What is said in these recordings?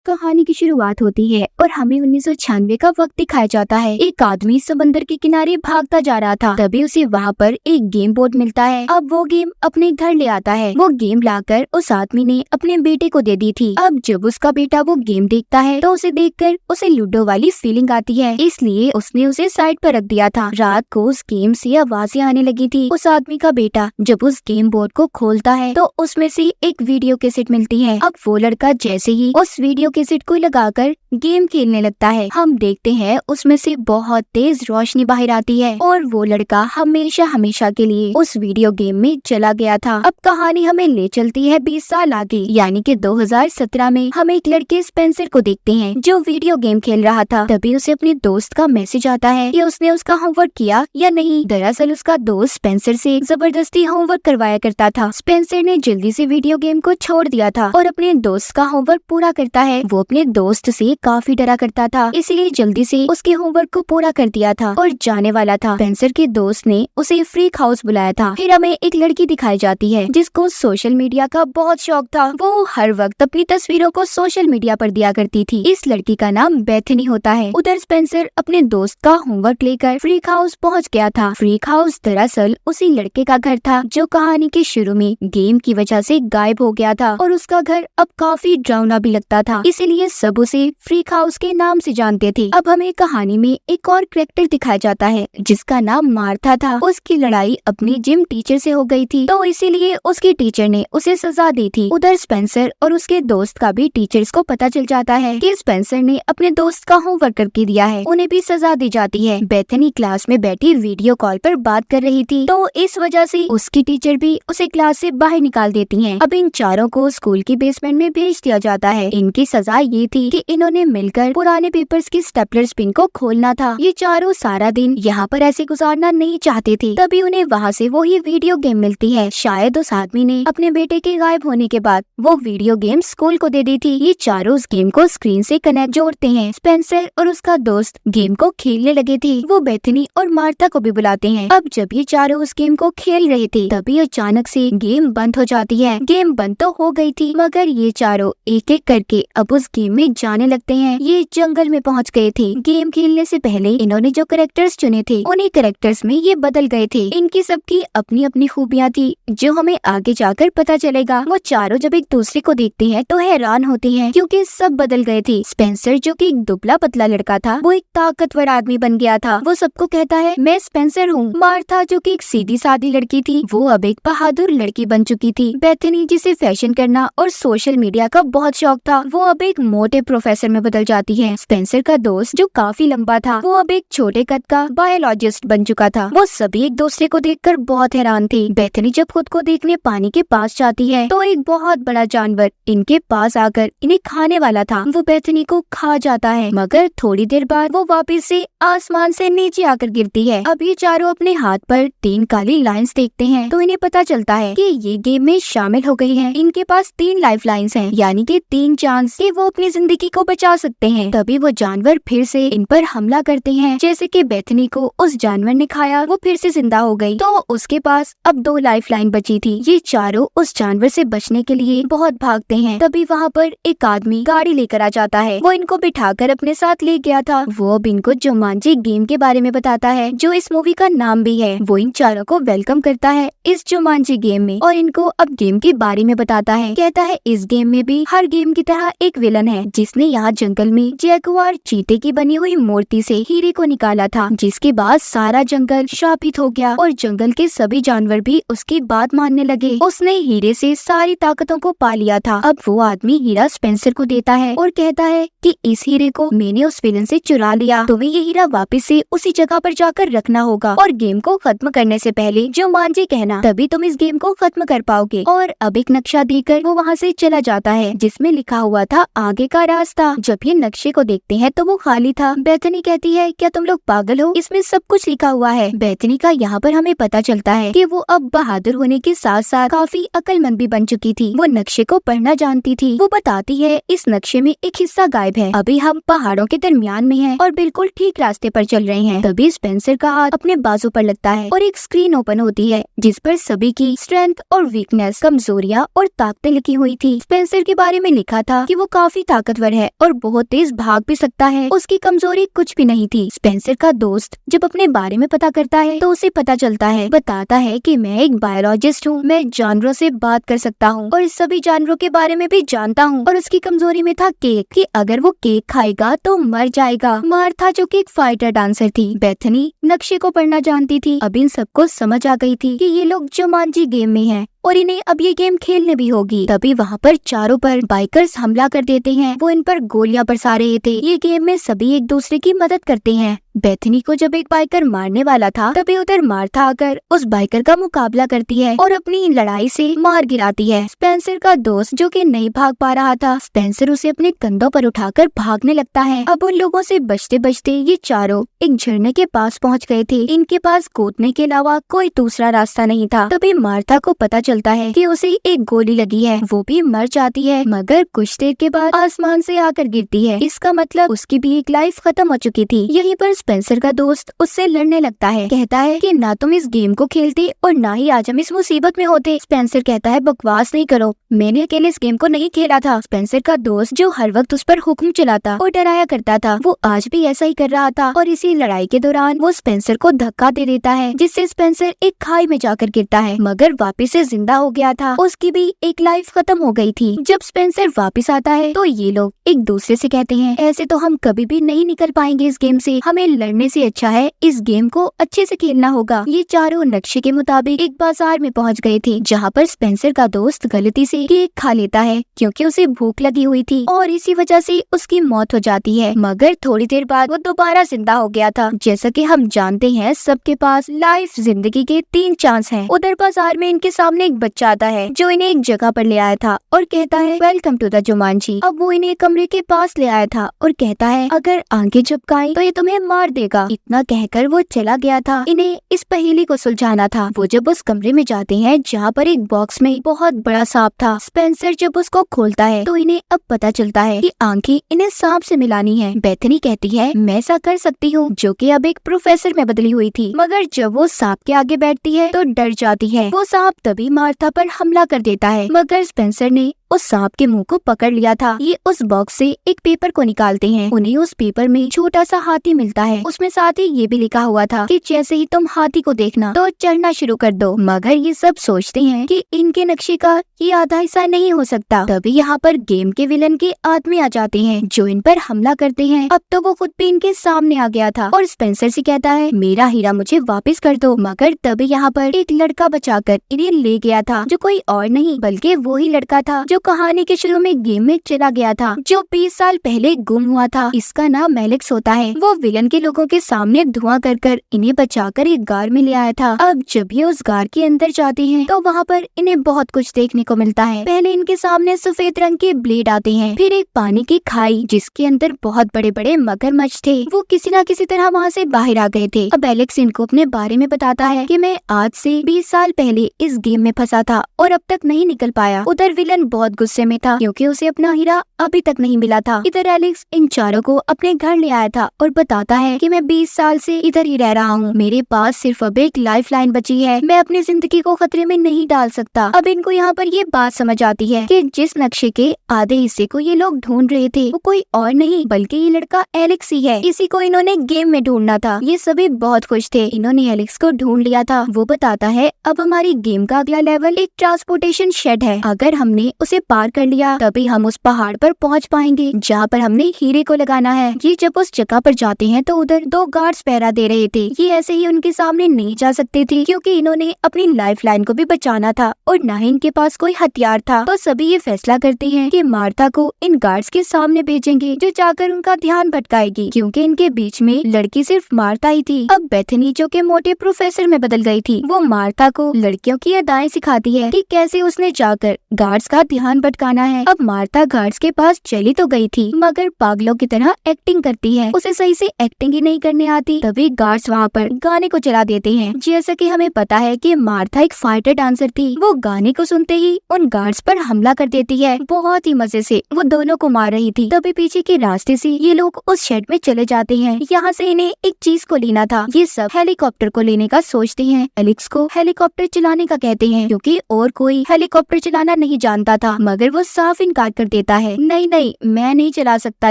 कहानी की शुरुआत होती है और हमें 1996 का वक्त दिखाया जाता है। एक आदमी समंदर के किनारे भागता जा रहा था, तभी उसे वहाँ पर एक गेम बोर्ड मिलता है। अब वो गेम अपने घर ले आता है। वो गेम लाकर उस आदमी ने अपने बेटे को दे दी थी। अब जब उसका बेटा वो गेम देखता है तो उसे देखकर उसे लूडो वाली फीलिंग आती है, इसलिए उसने उसे साइड पर रख दिया था। रात को उस गेम से आवाजें आने लगी थी। उस आदमी का बेटा जब उस गेम बोर्ड को खोलता है तो उसमें से एक वीडियो कैसेट मिलती है। अब वो लड़का जैसे ही उस वीडियो कैसेट को लगाकर गेम खेलने लगता है, हम देखते हैं उसमें से बहुत तेज रोशनी बाहर आती है और वो लड़का हमेशा हमेशा के लिए उस वीडियो गेम में चला गया था। अब कहानी हमें ले चलती है 20 साल आगे, यानी कि 2017 में हम एक लड़के स्पेंसर को देखते हैं जो वीडियो गेम खेल रहा था। तभी उसे अपने दोस्त का मैसेज आता है कि उसने उसका होमवर्क किया या नहीं। दरअसल उसका दोस्त स्पेंसर से जबरदस्ती होमवर्क करवाया करता था। स्पेंसर ने जल्दी से वीडियो गेम को छोड़ दिया था और अपने दोस्त का होमवर्क पूरा करता है। वो अपने दोस्त से काफी डरा करता था, इसलिए जल्दी से उसके होमवर्क को पूरा कर दिया था और जाने वाला था। स्पेंसर के दोस्त ने उसे फ्रीक हाउस बुलाया था। फिर हमें एक लड़की दिखाई जाती है जिसको सोशल मीडिया का बहुत शौक था। वो हर वक्त अपनी तस्वीरों को सोशल मीडिया पर दिया करती थी। इस लड़की का नाम बेथनी होता है। उधर स्पेंसर अपने दोस्त का होमवर्क लेकर फ्रीक हाउस पहुँच गया था। फ्रीक हाउस दरअसल उसी लड़के का घर था जो कहानी के शुरू में गेम की वजह से गायब हो गया था और उसका घर अब काफी डरावना भी लगता था, इसीलिए सब उसे फ्रीक हाउस के नाम से जानते थे। अब हमें कहानी में एक और कैरेक्टर दिखाया जाता है जिसका नाम मार्था था। उसकी लड़ाई अपनी जिम टीचर से हो गई थी, तो इसीलिए उसकी टीचर ने उसे सजा दी थी। उधर स्पेंसर और उसके दोस्त का भी टीचर्स को पता चल जाता है कि स्पेंसर ने अपने दोस्त का होमवर्क करके दिया है, उन्हें भी सजा दी जाती है। बेथनी क्लास में बैठी वीडियो कॉल पर बात कर रही थी, तो इस वजह से उसकी टीचर भी उसे क्लास से बाहर निकाल देती है। अब इन चारों को स्कूल की बेसमेंट में भेज दिया जाता है। इनकी सजा ये थी कि इन्होंने मिलकर पुराने पेपर्स की स्टेपलर पिन को खोलना था। ये चारों सारा दिन यहाँ पर ऐसे गुजारना नहीं चाहते थे, तभी उन्हें वहाँ से वही वीडियो गेम मिलती है। शायद उस आदमी ने अपने बेटे के गायब होने के बाद वो वीडियो गेम स्कूल को दे दी थी। ये चारों उस गेम को स्क्रीन से कनेक्ट जोड़ते हैं। स्पेंसर और उसका दोस्त गेम को खेलने लगे थे। वो बेथनी और मार्था को भी बुलाते हैं। अब जब ये चारों उस गेम को खेल रहे थे तभी अचानक से गेम बंद हो जाती है। गेम बंद तो हो गई थी, मगर ये चारों एक एक करके अब उस गेम में जाने लगते हैं। ये जंगल में पहुंच गए थे। गेम खेलने से पहले इन्होंने जो कैरेक्टर्स चुने थे उन्हीं कैरेक्टर्स में ये बदल गए थे। इनकी सबकी अपनी अपनी खूबियां थी जो हमें आगे जाकर पता चलेगा। वो चारों जब एक दूसरे को देखते हैं तो हैरान होते हैं क्योंकि सब बदल गए थे। स्पेंसर जो कि एक दुबला पतला लड़का था वो एक ताकतवर आदमी बन गया था। वो सबको कहता है मैं स्पेंसर हूँ। मार्था जो कि एक सीधी सादी लड़की थी वो अब एक बहादुर लड़की बन चुकी थी। बेथनी जिसे फैशन करना और सोशल मीडिया का बहुत शौक था वो अब एक मोटे प्रोफेसर में बदल जाती है। स्पेंसर का दोस्त जो काफी लंबा था वो अब एक छोटे कद का बायोलॉजिस्ट बन चुका था। वो सभी एक दूसरे को देखकर बहुत हैरान थे। बेथनी जब खुद को देखने पानी के पास जाती है तो एक बहुत बड़ा जानवर इनके पास आकर इन्हें खाने वाला था। वो बेथनी को खा जाता है, मगर थोड़ी देर बाद वो वापस से आसमान से नीचे आकर गिरती है। अब ये चारों अपने हाथ पर 3 काली लाइंस देखते हैं तो इन्हें पता चलता है कि ये गेम में शामिल हो गई हैं। इनके पास 3 लाइफ लाइन्स हैं, यानी कि 3 चांस कि वो अपनी जिंदगी को बचा सकते हैं। तभी वो जानवर फिर से इन पर हमला करते हैं। जैसे कि बेथनी को उस जानवर ने खाया, वो फिर से जिंदा हो गई, तो उसके पास अब 2 लाइफ लाइन बची थी। ये चारों उस जानवर से बचने के लिए बहुत भागते हैं। तभी वहाँ पर एक आदमी गाड़ी लेकर आ जाता है। वो इनको बिठाकर अपने साथ ले गया था। वो अब इनको जुमांजी गेम के बारे में बताता है जो इस मूवी का नाम भी है। वो इन चारों को वेलकम करता है इस जुमांजी गेम में और इनको अब गेम के बारे में बताता है। कहता है इस गेम में भी हर गेम की तरह एक विलन है जिसने यहाँ जंगल में जैगुआर चीते की बनी हुई मूर्ति से हीरे को निकाला था, जिसके बाद सारा जंगल श्रापित हो गया और जंगल के सभी जानवर भी उसकी बात मानने लगे। उसने हीरे से सारी ताकतों को पा लिया था। अब वो आदमी हीरा स्पेंसर को देता है और कहता है कि इस हीरे को मैंने उस विलन से चुरा लिया, तुम्हें ये हीरा वापस से उसी जगह पर जाकर रखना होगा और गेम को खत्म करने से पहले जुमांजी कहना, तभी तुम इस गेम को खत्म कर पाओगे। और अब एक नक्शा देकर वो वहाँ से चला जाता है जिसमें लिखा हुआ था आगे का रास्ता। जब ये नक्शे को देखते हैं तो वो खाली था। बेथनी कहती है क्या तुम लोग पागल हो, इसमें सब कुछ लिखा हुआ है। बेथनी का यहाँ पर हमें पता चलता है कि वो अब बहादुर होने के साथ साथ काफी अक्लमंद भी बन चुकी थी। वो नक्शे को पढ़ना जानती थी। वो बताती है इस नक्शे में एक हिस्सा गायब है, अभी हम पहाड़ों के दरमियान में हैं और बिल्कुल ठीक रास्ते पर चल रहे हैं। तभी स्पेंसर का हाथ अपने बाजू पर लगता है और एक स्क्रीन ओपन होती है जिस पर सभी की स्ट्रेंथ और वीकनेस, कमजोरियाँ और ताकतें लिखी हुई थी। स्पेंसर के बारे में लिखा था कि वो काफी ताकतवर है और बहुत तेज भाग भी सकता है। उसकी कमजोरी कुछ भी नहीं थी। स्पेंसर का दोस्त जब अपने बारे में पता करता है तो उसे पता चलता है, बताता है कि मैं एक बायोलॉजिस्ट हूँ, मैं जानवरों से बात कर सकता हूँ और सभी जानवरों के बारे में भी जानता हूँ। और उसकी कमजोरी में था केक, कि अगर वो केक खाएगा तो मर जाएगा। मार्था जो कि एक फाइटर डांसर थी, बेथनी नक्शे को पढ़ना जानती थी। अब इन सबको समझ आ गई थी कि ये लोग जुमांजी गेम में हैं और इन्हें अब ये गेम खेलने भी होगी। तभी वहाँ पर चारों पर बाइकर्स हमला कर देते हैं। वो इन पर गोलियां बरसा रहे थे। ये गेम में सभी एक दूसरे की मदद करते हैं। बेथनी को जब एक बाइकर मारने वाला था तभी उधर मार्था आकर उस बाइकर का मुकाबला करती है और अपनी लड़ाई से मार गिराती है। स्पेंसर का दोस्त जो कि नहीं भाग पा रहा था, स्पेंसर उसे अपने कंधों पर उठाकर भागने लगता है। अब उन लोगों से बचते बचते ये चारों एक झरने के पास पहुंच गए थे। इनके पास कूदने के अलावा कोई दूसरा रास्ता नहीं था। तभी मार्था को पता चलता है कि उसे एक गोली लगी है। वो भी मर जाती है, मगर कुछ देर के बाद आसमान से आकर गिरती है। इसका मतलब उसकी भी एक लाइफ खत्म हो चुकी थी। यहीं पर स्पेंसर का दोस्त उससे लड़ने लगता है, कहता है कि ना तुम इस गेम को खेलते और ना ही आज हम इस मुसीबत में होते। स्पेंसर कहता है बकवास नहीं करो, मैंने अकेले इस गेम को नहीं खेला था। स्पेंसर का दोस्त जो हर वक्त उस पर हुक्म चलाता और डराया करता था, वो आज भी ऐसा ही कर रहा था। और इसी लड़ाई के दौरान वो स्पेंसर को धक्का दे देता है, जिससे स्पेंसर एक खाई में जाकर गिरता है, मगर वापिस से जिंदा हो गया था। उसकी भी एक लाइफ खत्म हो गई थी। जब स्पेंसर वापिस आता है तो ये लोग एक दूसरे से कहते हैं, ऐसे तो हम कभी भी नहीं निकल पाएंगे इस गेम से, हमें लड़ने से अच्छा है इस गेम को अच्छे से खेलना होगा। ये चारों नक्शे के मुताबिक एक बाजार में पहुंच गए थे, जहाँ पर स्पेंसर का दोस्त गलती से केक खा लेता है क्योंकि उसे भूख लगी हुई थी और इसी वजह से उसकी मौत हो जाती है। मगर थोड़ी देर बाद वो दोबारा जिंदा हो गया था। जैसा कि हम जानते हैं सबके पास लाइफ जिंदगी के 3 चांस हैं। उधर बाजार में इनके सामने एक बच्चा आता है जो इन्हें एक जगह पर ले आया था और कहता है वेलकम टू द जुमांजी। अब वो इन्हें कमरे के पास ले आया था और कहता है अगर आंखें झपकाई तो ये तुम्हें मार देगा। इतना कहकर वो चला गया था। इन्हें इस पहेली को सुलझाना था। वो जब उस कमरे में जाते हैं जहाँ पर एक बॉक्स में बहुत बड़ा सांप था। स्पेंसर जब उसको खोलता है तो इन्हें अब पता चलता है कि आंखें इन्हें सांप से मिलानी है। बेथनी कहती है मैं ऐसा कर सकती हूँ, जो कि अब एक प्रोफेसर में बदली हुई थी। मगर जब वो सांप के आगे बैठती है तो डर जाती है। वो सांप तभी मार्था पर हमला कर देता है, मगर स्पेंसर ने उस सांप के मुंह को पकड़ लिया था। ये उस बॉक्स से एक पेपर को निकालते हैं। उन्हें उस पेपर में छोटा सा हाथी मिलता है। उसमें साथ ही ये भी लिखा हुआ था कि जैसे ही तुम हाथी को देखना तो चढ़ना शुरू कर दो। मगर ये सब सोचते हैं कि इनके नक्शे का ये आधा हिस्सा नहीं हो सकता। तभी यहाँ पर गेम के विलन के आदमी आ जाते हैं जो इन पर हमला करते हैं। अब तो वो खुद भी इनके सामने आ गया था और स्पेंसर से कहता है मेरा हीरा मुझे वापस कर दो। मगर तभी यहाँ पर एक लड़का बचाकर इन्हें ले गया था, जो कोई और नहीं बल्कि वो ही लड़का था जो कहानी के शुरू में गेम में चला गया था, जो 20 साल पहले गुम हुआ था। इसका नाम एलेक्स होता है। वो विलन के लोगों के सामने धुआं कर कर इन्हें बचाकर एक गार में ले आया था। अब जब ये उस गार के अंदर जाते हैं तो वहाँ पर इन्हें बहुत कुछ देखने को मिलता है। पहले इनके सामने सफेद रंग के ब्लेड आते हैं, फिर एक पानी की खाई जिसके अंदर बहुत बड़े बड़े मगरमच्छ थे। वो किसी न किसी तरह वहाँ से बाहर आ गए थे। अब एलेक्स इनको अपने बारे में बताता है कि मैं आज से 20 साल पहले इस गेम में फंसा था और अब तक नहीं निकल पाया। उधर विलन बहुत गुस्से में था क्योंकि उसे अपना हीरा अभी तक नहीं मिला था। इधर एलेक्स इन चारों को अपने घर ले आया था और बताता है कि मैं 20 साल से इधर ही रह रहा हूँ, मेरे पास सिर्फ अब एक लाइफ लाइन बची है, मैं अपनी जिंदगी को खतरे में नहीं डाल सकता। अब इनको यहाँ पर ये बात समझ आती है कि जिस नक्शे के आधे हिस्से को ये लोग ढूंढ रहे थे वो कोई और नहीं बल्कि ये लड़का एलेक्स ही है। इसी को इन्होंने गेम में ढूंढना था। ये सभी बहुत खुश थे, इन्होंने एलेक्स को ढूंढ लिया था। वो बताता है अब हमारी गेम का अगला लेवल एक ट्रांसपोर्टेशन शेड है, अगर हमने उसे पार कर लिया तभी हम उस पहाड़ पर पहुंच पाएंगे जहाँ पर हमने हीरे को लगाना है। ये जब उस जगह पर जाते हैं तो उधर 2 गार्ड्स पहरा दे रहे थे। ये ऐसे ही उनके सामने नहीं जा सकते थे क्योंकि इन्होंने अपनी लाइफ लाइन को भी बचाना था और न ही इनके पास कोई हथियार था। तो सभी ये फैसला करते हैं कि मार्था को इन गार्ड्स के सामने भेजेंगे जो जाकर उनका ध्यान भटकाएगी, क्योंकि इनके बीच में लड़की सिर्फ मार्था ही थी। अब बेथनी जो के मोटे प्रोफेसर में बदल गई थी, वो मार्था को लड़कियों की अदाएं सिखाती है कि कैसे उसने जाकर गार्ड्स का ध्यान भटकाना है। अब मार्था गार्ड्स के पास चली तो गई थी मगर पागलों की तरह एक्टिंग करती है, उसे सही से एक्टिंग ही नहीं करने आती। तभी गार्ड्स वहाँ पर गाने को चला देते हैं। जैसा कि हमें पता है कि मार्था एक फाइटर डांसर थी, वो गाने को सुनते ही उन गार्ड्स पर हमला कर देती है। बहुत ही मजे से वो दोनों को मार रही थी। तभी पीछे के रास्ते से ये लोग उस शेड में चले जाते हैं। यहाँ से इन्हें एक चीज को लेना था। ये सब हेलीकॉप्टर को लेने का सोचते हैं। एलेक्स को हेलीकॉप्टर चलाने का कहते हैं क्योंकि और कोई हेलीकॉप्टर चलाना नहीं जानता था। था, मगर वो साफ इनकार कर देता है। नहीं नहीं, मैं नहीं चला सकता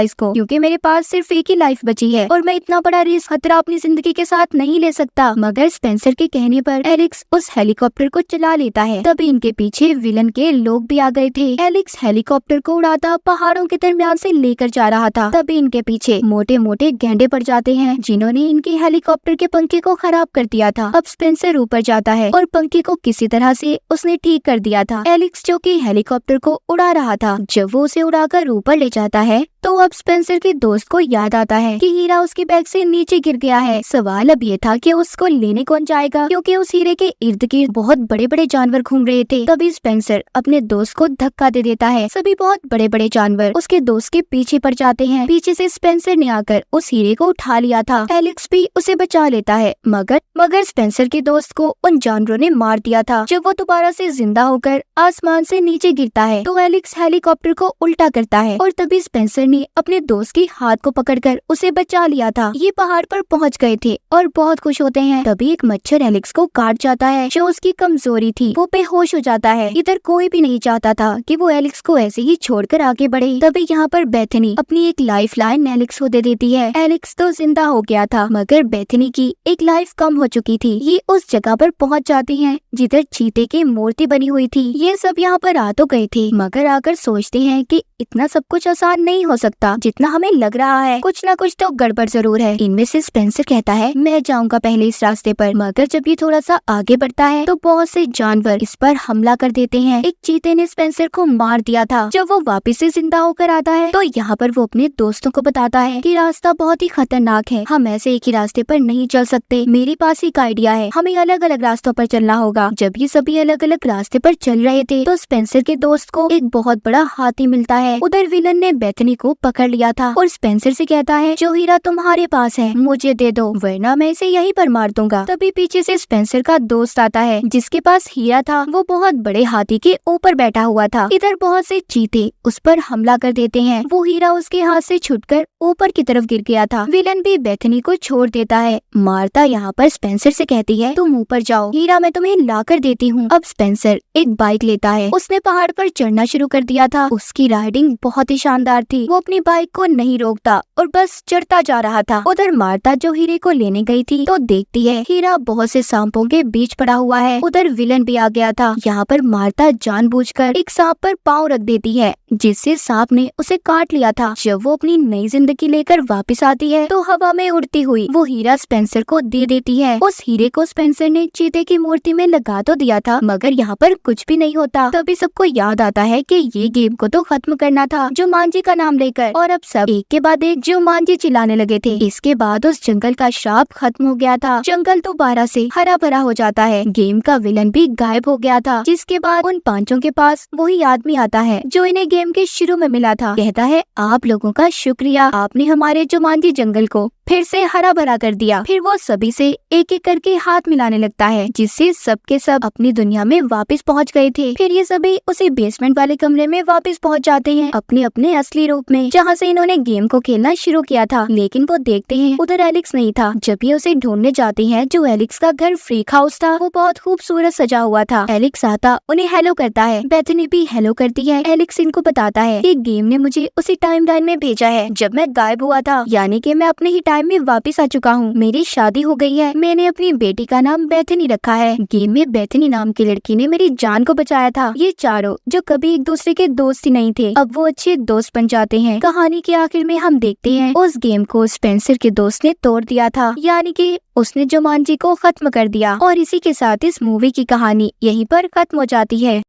इसको, क्योंकि मेरे पास सिर्फ एक ही लाइफ बची है और मैं इतना बड़ा रिस्क खतरा अपनी जिंदगी के साथ नहीं ले सकता। मगर स्पेंसर के कहने पर एलेक्स उस हेलीकॉप्टर को चला लेता है। तभी इनके पीछे विलन के लोग भी आ गए थे। एलेक्स हेलीकॉप्टर को उड़ाता पहाड़ों के दरमियान से लेकर जा रहा था। तभी इनके पीछे मोटे मोटे गैंडे पड़ जाते हैं, जिन्होंने इनके हेलीकॉप्टर के पंखे को खराब कर दिया था। अब स्पेंसर ऊपर जाता है और पंखे को किसी तरह से उसने ठीक कर दिया था। एलेक्स जो कि हेलीकॉप्टर को उड़ा रहा था, जब वो उसे उड़ाकर ऊपर ले जाता है तो अब स्पेंसर के दोस्त को याद आता है कि हीरा उसके बैग से नीचे गिर गया है। सवाल अब ये था कि उसको लेने कौन जाएगा, क्योंकि उस हीरे के इर्द गिर्द बहुत बड़े बड़े जानवर घूम रहे थे। तभी स्पेंसर अपने दोस्त को धक्का दे देता है। सभी बहुत बड़े बड़े जानवर उसके दोस्त के पीछे पड़ जाते हैं। पीछे से स्पेंसर ने आकर उस हीरे को उठा लिया था। एलेक्स भी उसे बचा लेता है, मगर स्पेंसर के दोस्त को उन जानवरों ने मार दिया था। जब वो दोबारा से जिंदा होकर आसमान से नीचे गिरता है तो एलेक्स हेलीकॉप्टर को उल्टा करता है और तभी स्पेंसर ने अपने दोस्त के हाथ को पकड़कर उसे बचा लिया था। ये पहाड़ पर पहुंच गए थे और बहुत खुश होते हैं। तभी एक मच्छर एलेक्स को काट जाता है, जो उसकी कमजोरी थी। वो बेहोश हो जाता है। इधर कोई भी नहीं चाहता था कि वो एलेक्स को ऐसे ही छोड़कर आगे बढ़े। तभी यहाँ पर बेथनी अपनी एक लाइफ लाइन एलेक्स को दे देती है। एलेक्स तो जिंदा हो गया था, मगर बेथनी की एक लाइफ कम हो चुकी थी। ये उस जगह पर पहुँच जाती है जिधर चीते की मूर्ति बनी हुई थी। ये सब यहाँ पर आ तो गए थे, मगर आकर सोचते हैं कि इतना सब कुछ आसान नहीं हो सकता जितना हमें लग रहा है। कुछ ना कुछ तो गड़बड़ जरूर है। इनमें से स्पेंसर कहता है मैं जाऊंगा पहले इस रास्ते पर, मगर जब ये थोड़ा सा आगे बढ़ता है तो बहुत से जानवर इस पर हमला कर देते हैं। एक चीते ने स्पेंसर को मार दिया था। जब वो वापस से जिंदा होकर आता है तो यहाँ पर वो अपने दोस्तों को बताता है कि रास्ता बहुत ही खतरनाक है, हम ऐसे एक ही रास्ते पर नहीं चल सकते। मेरे पास एक आइडिया है, हमें अलग अलग रास्तों पर चलना होगा। जब ये सभी अलग अलग रास्ते पर चल रहे थे तो स्पेंसर के दोस्त को एक बहुत बड़ा हाथी मिलता है। उधर विलन ने बेथनी को पकड़ लिया था और स्पेंसर से कहता है जो हीरा तुम्हारे पास है मुझे दे दो, वरना मैं इसे यहीं पर मार दूंगा। तभी पीछे से स्पेंसर का दोस्त आता है जिसके पास हीरा था। वो बहुत बड़े हाथी के ऊपर बैठा हुआ था। इधर बहुत से चीते उस पर हमला कर देते हैं। वो हीरा उसके हाथ से छूटकर ऊपर की तरफ गिर गया था। विलन भी बेथनी को छोड़ देता है। मार्ता यहाँ पर स्पेंसर से कहती है तुम ऊपर जाओ, हीरा मैं तुम्हें ला कर देती हूँ। अब स्पेंसर एक बाइक लेता है। उसने पहाड़ पर चढ़ना शुरू कर दिया था। उसकी राइडिंग बहुत ही शानदार थी। वो अपनी बाइक को नहीं रोकता और बस चढ़ता जा रहा था। उधर मार्ता जो हीरे को लेने गई थी तो देखती है हीरा बहुत से सांपों के बीच पड़ा हुआ है। उधर विलन भी आ गया था। यहाँ पर मार्ता जानबूझकर एक सांप पर पाँव रख देती है, जिससे सांप ने उसे काट लिया था। जब वो अपनी नई जिंदगी लेकर वापस आती है तो हवा में उड़ती हुई वो हीरा स्पेंसर को दे देती है। उस हीरे को स्पेंसर ने चीते की मूर्ति में लगा तो दिया था, मगर यहाँ पर कुछ भी नहीं होता। तभी सबको याद आता है कि ये गेम को तो खत्म करना था जुमांजी का नाम लेकर, और अब सब एक के बाद एक जुमांजी चिल्लाने लगे थे। इसके बाद उस जंगल का श्राप खत्म हो गया था। जंगल दोबारा से हरा भरा हो जाता है। गेम का विलन भी गायब हो गया था। जिसके बाद उन पांचों के पास वही आदमी आता है जो इन्हें गेम के शुरू में मिला था। कहता है आप लोगों का शुक्रिया, आपने हमारे जुमांजी जंगल को फिर से हरा भरा कर दिया। फिर वो सभी से एक एक करके हाथ मिलाने लगता है, जिससे सबके सब अपनी दुनिया में वापस पहुंच गए थे। फिर ये सभी उसी बेसमेंट वाले कमरे में वापस पहुंच जाते हैं अपने अपने असली रूप में, जहां से इन्होंने गेम को खेलना शुरू किया था। लेकिन वो देखते हैं उधर एलेक्स नहीं था। जब ये उसे ढूंढने जाते हैं, जो एलेक्स का घर फ्रीक हाउस था वो बहुत खूबसूरत सजा हुआ था। एलेक्स आता उन्हें हेलो करता है। बेथनी भी हेलो करती है। एलेक्स इनको बताता है कि गेम ने मुझे उसी टाइमलाइन में भेजा है जब मैं गायब हुआ था, यानी कि मैं अपने ही टाइम में वापस आ चुका हूँ। मेरी शादी हो गई है। मैंने अपनी बेटी का नाम बेथनी रखा है। गेम में बेथनी नाम की लड़की ने मेरी जान को बचाया था। ये चारों जो कभी एक दूसरे के दोस्त ही नहीं थे, अब वो अच्छे दोस्त बन जाते हैं। कहानी के आखिर में हम देखते हैं उस गेम को स्पेंसर के दोस्त ने तोड़ दिया था, यानी कि उसने जुमांजी को खत्म कर दिया। और इसी के साथ इस मूवी की कहानी यहीं पर खत्म हो जाती है।